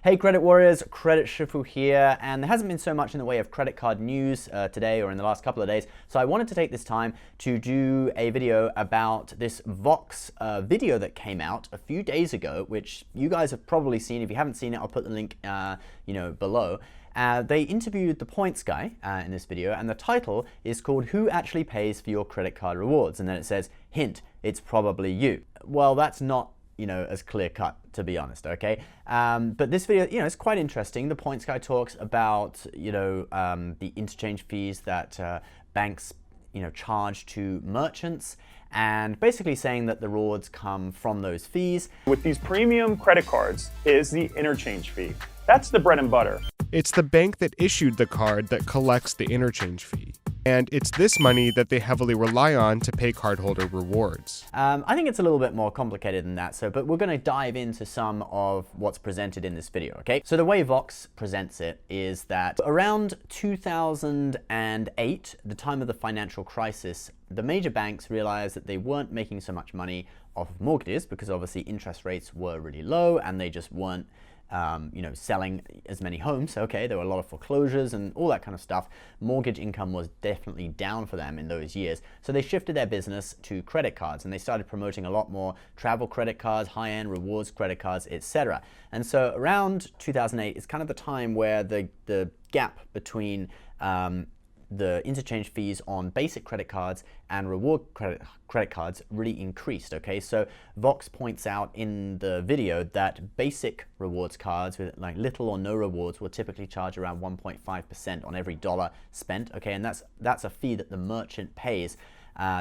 Hey Credit Warriors, Credit Shifu here, and there hasn't been so much in the way of credit card news today or in the last couple of days, so I wanted to take this time to do a video about this Vox video that came out a few days ago, which you guys have probably seen. If you haven't seen it, I'll put the link below. They interviewed the points guy in this video, and the title is called "Who Actually Pays for Your Credit Card Rewards?" And then it says, hint, it's probably you. Well, that's not as clear cut, to be honest, okay? But this video, it's quite interesting. The points guy talks about, the interchange fees that banks, charge to merchants, and basically saying that the rewards come from those fees. With these premium credit cards is the interchange fee. That's the bread and butter. It's the bank that issued the card that collects the interchange fee. And it's this money that they heavily rely on to pay cardholder rewards. I think it's a little bit more complicated than that, but we're going to dive into some of what's presented in this video, okay? So the way Vox presents it is that around 2008, the time of the financial crisis, the major banks realized that they weren't making so much money off of mortgages because obviously interest rates were really low and they just weren't selling as many homes. Okay, there were a lot of foreclosures and all that kind of stuff. Mortgage income was definitely down for them in those years. So they shifted their business to credit cards and they started promoting a lot more travel credit cards, high-end rewards credit cards, etc. And so around 2008 is kind of the time where the gap between the interchange fees on basic credit cards and reward credit cards really increased, okay? So Vox points out in the video that basic rewards cards with like little or no rewards will typically charge around 1.5% on every dollar spent, okay? And that's a fee that the merchant pays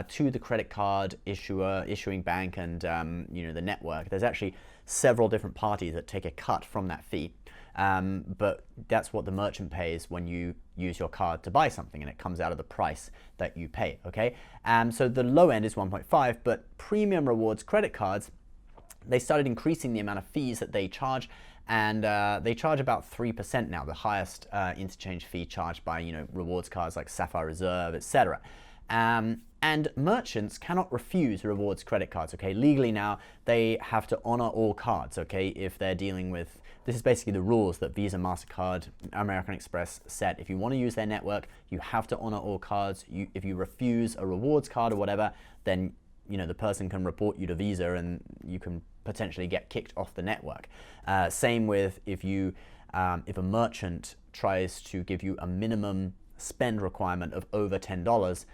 to the credit card issuing bank and the network. There's actually several different parties that take a cut from that fee. But that's what the merchant pays when you use your card to buy something, and it comes out of the price that you pay, okay? So the low end is 1.5, but premium rewards credit cards, they started increasing the amount of fees that they charge, and they charge about 3% now, the highest interchange fee charged by rewards cards like Sapphire Reserve, etc. And merchants cannot refuse rewards credit cards, okay? Legally now, they have to honor all cards, okay? If they're dealing with, this is basically the rules that Visa, MasterCard, American Express set. If you want to use their network, you have to honor all cards. If you refuse a rewards card or whatever, then the person can report you to Visa and you can potentially get kicked off the network. Same with if a merchant tries to give you a minimum spend requirement of over $10,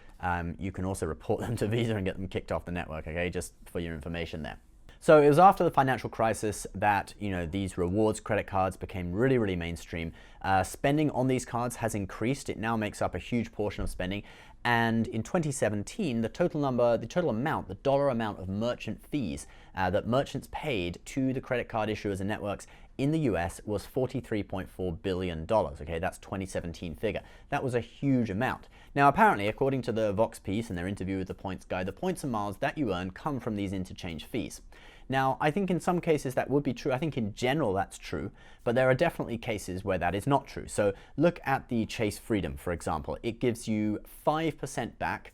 you can also report them to Visa and get them kicked off the network, okay, just for your information there. So it was after the financial crisis that these rewards credit cards became really, really mainstream. Spending on these cards has increased. It now makes up a huge portion of spending. And in 2017, the dollar amount of merchant fees that merchants paid to the credit card issuers and networks in the US was $43.4 billion. Okay, that's 2017 figure. That was a huge amount. Now, apparently, according to the Vox piece and their interview with the points guy, the points and miles that you earn come from these interchange fees. Now, I think in some cases that would be true. I think in general that's true, but there are definitely cases where that is not true. So look at the Chase Freedom, for example. It gives you 5% back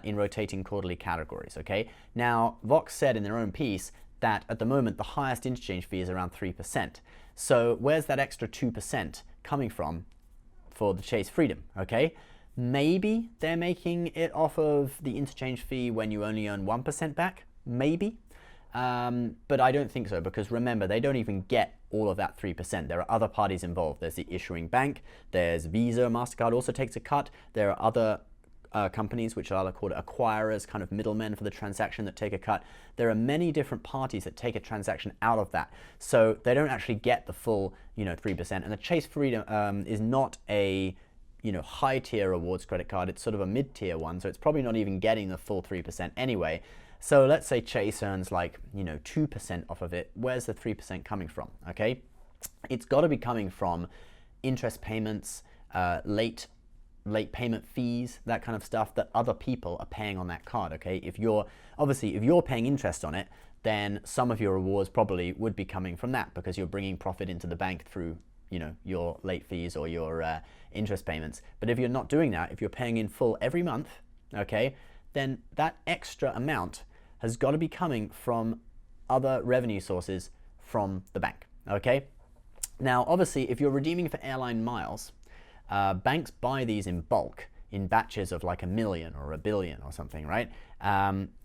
in rotating quarterly categories, okay? Now, Vox said in their own piece that at the moment the highest interchange fee is around 3%. So where's that extra 2% coming from for the Chase Freedom, okay? Maybe they're making it off of the interchange fee when you only earn 1% back, maybe. But I don't think so, because remember, they don't even get all of that 3%. There are other parties involved. There's the issuing bank, there's Visa, MasterCard also takes a cut. There are other companies which are called acquirers, kind of middlemen for the transaction, that take a cut. There are many different parties that take a transaction out of that. So they don't actually get the full 3%. And the Chase Freedom is not a high tier rewards credit card. It's sort of a mid tier one, so it's probably not even getting the full 3% anyway. So let's say Chase earns 2% off of it. Where's the 3% coming from? Okay, it's got to be coming from interest payments, late payment fees, that kind of stuff that other people are paying on that card. Okay, if you're paying interest on it, then some of your rewards probably would be coming from that because you're bringing profit into the bank through your late fees or your interest payments. But if you're not doing that, if you're paying in full every month, okay, then that extra amount has got to be coming from other revenue sources from the bank, okay? Now, obviously, if you're redeeming for airline miles, banks buy these in bulk, in batches of like 1 million or 1 billion or something, right?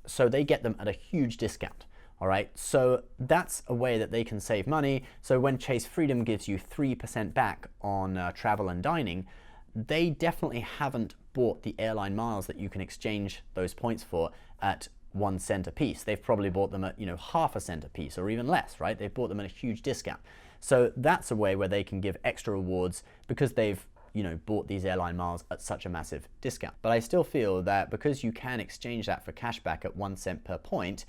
So they get them at a huge discount. All right, so that's a way that they can save money. So when Chase Freedom gives you 3% back on travel and dining, they definitely haven't bought the airline miles that you can exchange those points for at 1 cent a piece. They've probably bought them at, half a cent a piece or even less, right? They've bought them at a huge discount. So that's a way where they can give extra rewards because they've bought these airline miles at such a massive discount. But I still feel that because you can exchange that for cash back at 1 cent per point,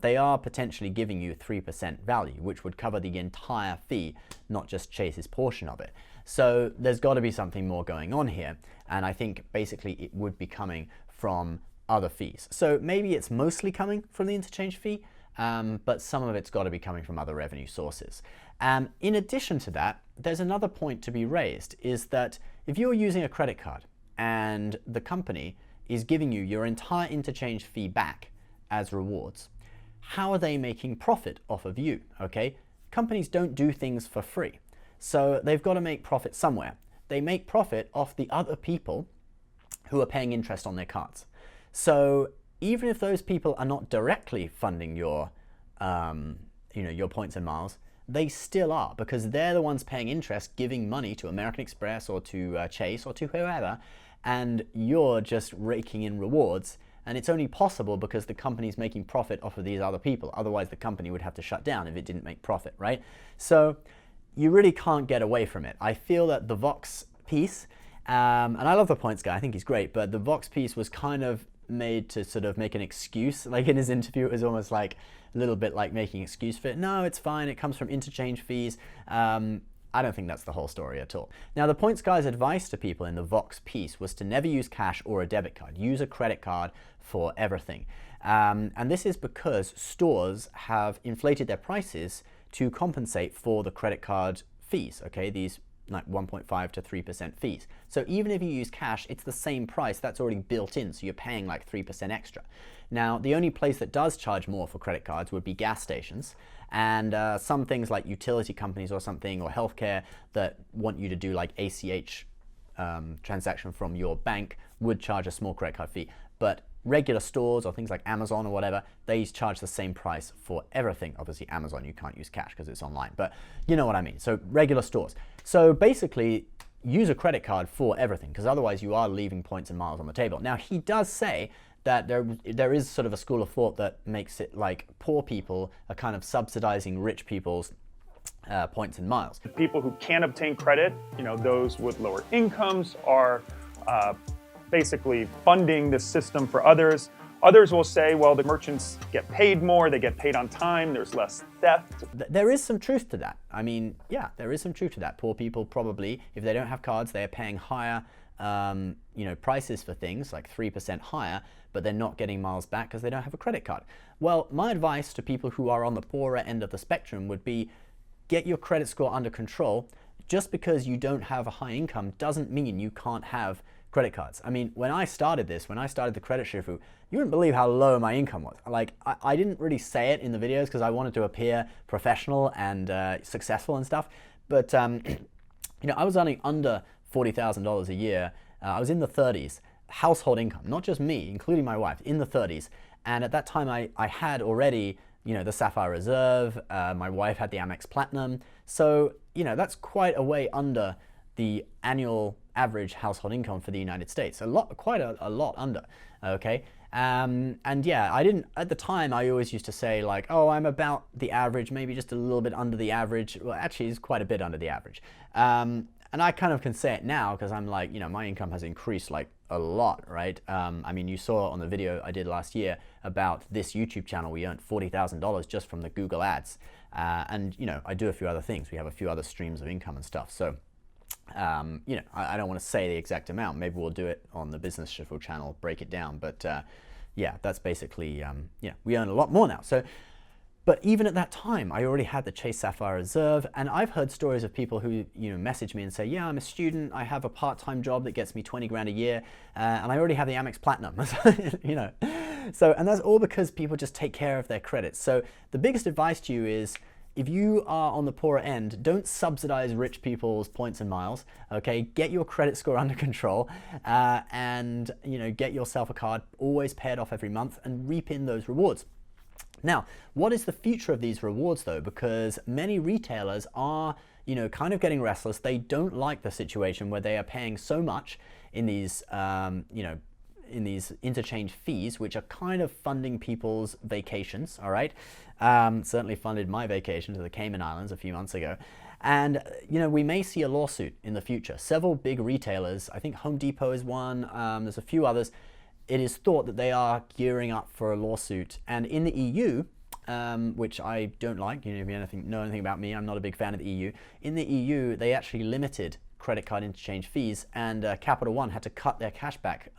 they are potentially giving you 3% value, which would cover the entire fee, not just Chase's portion of it. So there's got to be something more going on here. And I think basically it would be coming from other fees. So maybe it's mostly coming from the interchange fee, but some of it's got to be coming from other revenue sources. In addition to that, there's another point to be raised, is that if you're using a credit card and the company is giving you your entire interchange fee back as rewards, how are they making profit off of you? Okay, companies don't do things for free, so they've got to make profit somewhere. They make profit off the other people who are paying interest on their cards. So even if those people are not directly funding your your points and miles, they still are, because they're the ones paying interest, giving money to American Express or to Chase or to whoever, and you're just raking in rewards. And it's only possible because the company's making profit off of these other people. Otherwise, the company would have to shut down if it didn't make profit, right? So you really can't get away from it. I feel that the Vox piece, and I love the points guy, I think he's great, but the Vox piece was kind of made to sort of make an excuse. Like in his interview, it was almost like a little bit like making an excuse for it. No, it's fine. It comes from interchange fees. I don't think that's the whole story at all. Now, the points guy's advice to people in the Vox piece was to never use cash or a debit card. Use a credit card for everything. And this is because stores have inflated their prices to compensate for the credit card fees, okay? These like 1.5 to 3% fees. So even if you use cash, it's the same price. That's already built in, so you're paying like 3% extra. Now, the only place that does charge more for credit cards would be gas stations, and some things like utility companies or something, or healthcare that want you to do like ACH transaction from your bank would charge a small credit card fee. But regular stores or things like Amazon or whatever, they charge the same price for everything. Obviously Amazon, you can't use cash because it's online, but you know what I mean. So regular stores. So basically use a credit card for everything, because otherwise you are leaving points and miles on the table. Now, he does say that there is sort of a school of thought that makes it like poor people are kind of subsidizing rich people's points and miles. People who can't obtain credit, those with lower incomes are basically funding the system for others. Others will say, well, the merchants get paid more, they get paid on time, there's less theft. There is some truth to that. I mean, yeah, there is some truth to that. Poor people probably, if they don't have cards, they're paying higher prices for things, like 3% higher, but they're not getting miles back because they don't have a credit card. Well, my advice to people who are on the poorer end of the spectrum would be get your credit score under control. Just because you don't have a high income doesn't mean you can't have credit cards. I mean, when I started the Credit Shifu, you wouldn't believe how low my income was. Like, I didn't really say it in the videos because I wanted to appear professional and successful and stuff. But, I was earning under $40,000 a year. I was in the 30s, household income, not just me, including my wife, in the 30s. And at that time, I had already, the Sapphire Reserve. My wife had the Amex Platinum. So, that's quite a way under the annual average household income for the United States. Quite a lot under, okay? And yeah, at the time, I always used to say like, oh, I'm about the average, maybe just a little bit under the average. Well, actually, it's quite a bit under the average. And I kind of can say it now because I'm like, my income has increased like a lot, right? I mean, you saw on the video I did last year about this YouTube channel, we earned $40,000 just from the Google ads. And, I do a few other things. We have a few other streams of income and stuff. So, I don't want to say the exact amount. Maybe we'll do it on the Business Shifu channel, break it down. But yeah, that's basically, we earn a lot more now. So, but even at that time, I already had the Chase Sapphire Reserve, and I've heard stories of people who, message me and say, yeah, I'm a student, I have a part-time job that gets me 20 grand a year, and I already have the Amex Platinum, So, and that's all because people just take care of their credit. So the biggest advice to you is, if you are on the poorer end, don't subsidize rich people's points and miles, okay? Get your credit score under control and, get yourself a card, always pay it off every month and reap in those rewards. Now, what is the future of these rewards though? Because many retailers are, kind of getting restless. They don't like the situation where they are paying so much in these, in these interchange fees, which are kind of funding people's vacations, all right? Certainly funded my vacation to the Cayman Islands a few months ago. And, we may see a lawsuit in the future. Several big retailers, I think Home Depot is one, there's a few others. It is thought that they are gearing up for a lawsuit. And in the EU, which I don't like, if you know anything about me, I'm not a big fan of the EU. In the EU, they actually limited credit card interchange fees, and Capital One had to cut their cashback,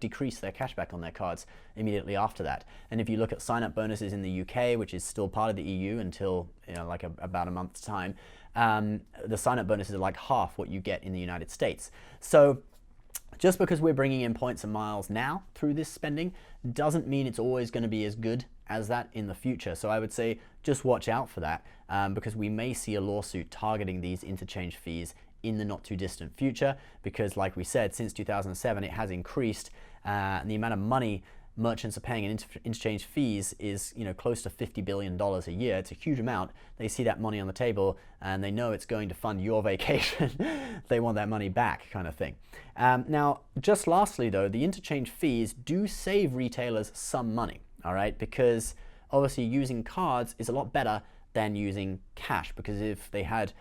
decrease their cashback on their cards immediately after that. And if you look at sign-up bonuses in the UK, which is still part of the EU until about a month's time, the sign-up bonuses are like half what you get in the United States. So just because we're bringing in points and miles now through this spending doesn't mean it's always going to be as good as that in the future. So I would say just watch out for that because we may see a lawsuit targeting these interchange fees in the not too distant future, because like we said, since 2007 it has increased, and the amount of money merchants are paying in interchange fees is close to $50 billion a year. It's a huge amount. They see that money on the table and they know it's going to fund your vacation. They want that money back, kind of thing. Now, just lastly though, the interchange fees do save retailers some money, all right, because obviously using cards is a lot better than using cash, because if they had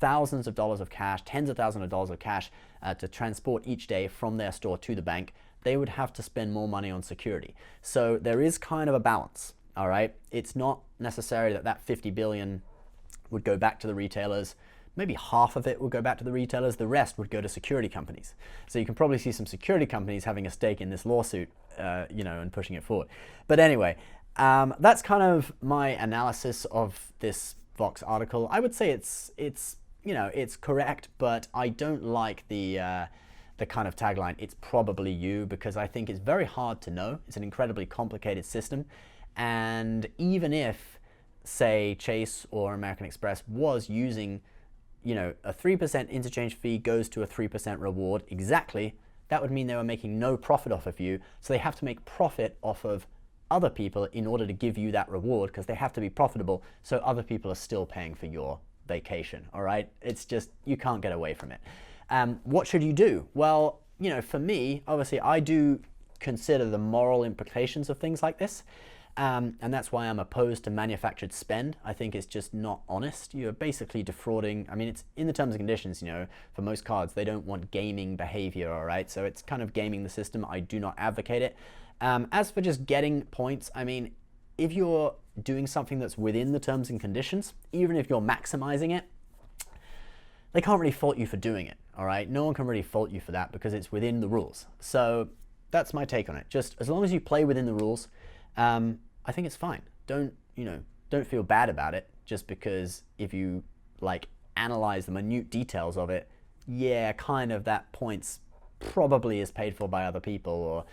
thousands of dollars of cash, tens of thousands of dollars of cash to transport each day from their store to the bank, they would have to spend more money on security. So there is kind of a balance, all right? It's not necessary that 50 billion would go back to the retailers. Maybe half of it would go back to the retailers. The rest would go to security companies. So you can probably see some security companies having a stake in this lawsuit, and pushing it forward. But anyway, that's kind of my analysis of this Vox article. I would say it's correct, but I don't like the kind of tagline, "It's probably you," because I think it's very hard to know. It's an incredibly complicated system, and even if, say, Chase or American Express was using, a 3% interchange fee goes to a 3% reward exactly, that would mean they were making no profit off of you. So they have to make profit off of other people in order to give you that reward, because they have to be profitable, so other people are still paying for your vacation, all right? It's just, you can't get away from it. What should you do? Well, for me, obviously, I do consider the moral implications of things like this, and that's why I'm opposed to manufactured spend. I think it's just not honest. You're basically defrauding. I mean, it's in the terms and conditions, for most cards, they don't want gaming behavior, all right? So it's kind of gaming the system. I do not advocate it. As for just getting points, I mean, if you're doing something that's within the terms and conditions, even if you're maximizing it, they can't really fault you for doing it, all right? No one can really fault you for that because it's within the rules. So that's my take on it. Just as long as you play within the rules, I think it's fine. Don't feel bad about it just because if you analyze the minute details of it, yeah, kind of that points probably is paid for by other people, or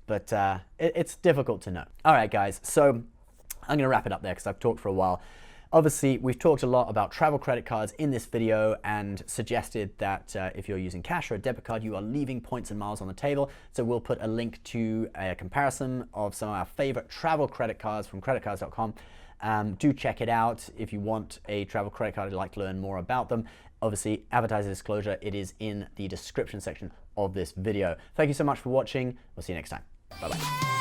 but it's difficult to know. All right, guys, so I'm going to wrap it up there because I've talked for a while. Obviously, we've talked a lot about travel credit cards in this video and suggested that if you're using cash or a debit card, you are leaving points and miles on the table. So we'll put a link to a comparison of some of our favorite travel credit cards from creditcards.com. Do check it out if you want a travel credit card and you'd like to learn more about them. Obviously, advertiser disclosure, it is in the description section of this video. Thank you so much for watching. We'll see you next time. Bye-bye.